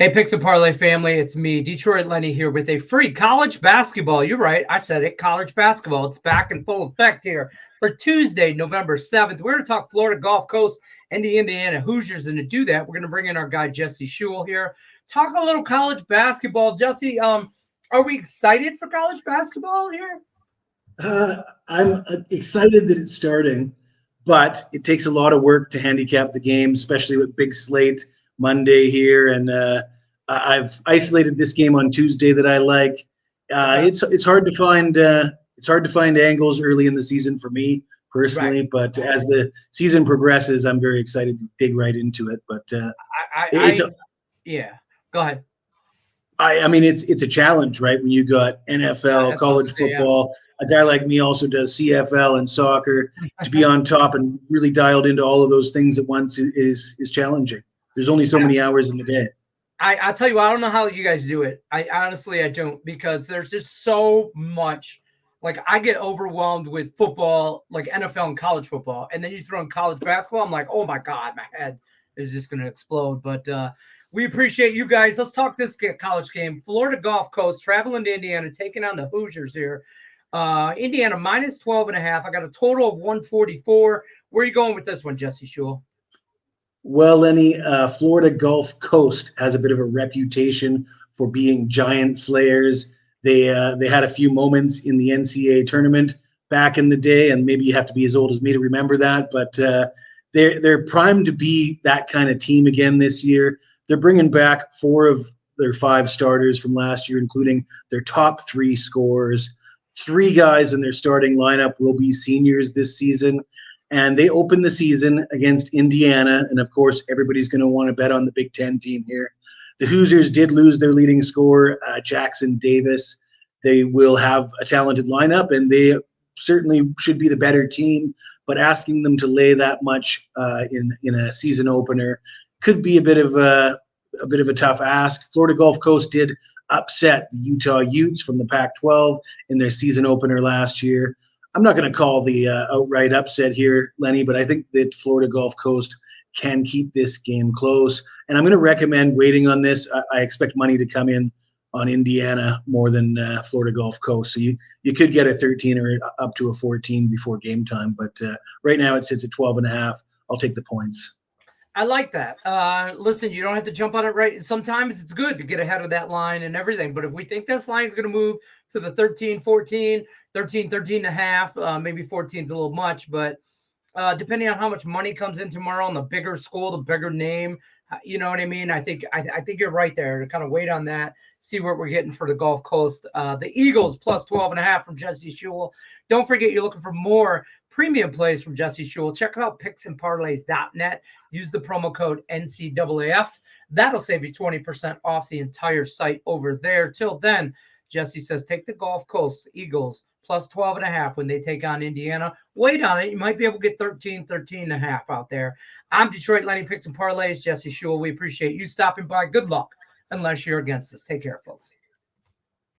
Hey, Picks Parlay family, it's me, Detroit Lenny, here with a free college basketball. You're right, I said it, college basketball. It's back in full effect here for Tuesday, November 7th. We're going to talk Florida Gulf Coast and the Indiana Hoosiers, and to do that, we're going to bring in our guy, Jesse Schule here. Talk a little college basketball. Jesse, are we excited for college basketball here? I'm excited that it's starting, but it takes a lot of work to handicap the game, especially with big slate Monday here, and I've isolated this game on Tuesday that I like. It's hard to find angles early in the season for me personally, right. But as the season progresses, I'm very excited to dig right into it. But yeah, go ahead. I mean, it's a challenge, right? When you got NFL, college football. A guy like me also does CFL and soccer. To be on top and really dialed into all of those things at once is challenging. There's only so many hours in the day. I'll tell you what, I don't know how you guys do it. I honestly don't, because there's just so much. Like, I get overwhelmed with football, like NFL and college football, and then you throw in college basketball. I'm like, oh my God, my head is just going to explode. But we appreciate you guys. Let's talk this college game. Florida Gulf Coast traveling to Indiana, taking on the Hoosiers here. Indiana minus 12.5. I got a total of 144. Where are you going with this one, Jesse Schule? Well, Lenny, Florida Gulf Coast has a bit of a reputation for being giant slayers. They had a few moments in the NCAA tournament back in the day, and maybe you have to be as old as me to remember that. But they're primed to be that kind of team again this year. They're bringing back 4 of their 5 starters from last year, including their top 3 scorers. 3 guys in their starting lineup will be seniors this season. And they open the season against Indiana. And, of course, everybody's going to want to bet on the Big Ten team here. The Hoosiers did lose their leading scorer, Jackson Davis. They will have a talented lineup, and they certainly should be the better team. But asking them to lay that much in a season opener could be a bit of a tough ask. Florida Gulf Coast did upset the Utah Utes from the Pac-12 in their season opener last year. I'm not going to call the outright upset here, Lenny, but I think that Florida Gulf Coast can keep this game close. And I'm going to recommend waiting on this. I expect money to come in on Indiana more than Florida Gulf Coast. So you could get a 13 or up to a 14 before game time. But right now it sits at 12.5. I'll take the points. I like that. Listen, you don't have to jump on it right. Sometimes it's good to get ahead of that line and everything. But if we think this line is going to move to the 13, 14, 13, 13.5, maybe 14 is a little much. But depending on how much money comes in tomorrow on the bigger school, the bigger name, you know what I mean? I think you're right there to kind of wait on that, see what we're getting for the Gulf Coast. The Eagles plus 12.5 from Jesse Schule. Don't forget, you're looking for more premium plays from Jesse Schule. Check out picksandparlays.net. Use the promo code NCAAF. That'll save you 20% off the entire site over there. Till then, Jesse says take the Gulf Coast Eagles plus 12.5 when they take on Indiana. Wait on it. You might be able to get 13.5 out there. I'm Detroit Lenny, Picks and Parlays. Jesse Schule. We appreciate you stopping by. Good luck unless you're against us. Take care, folks.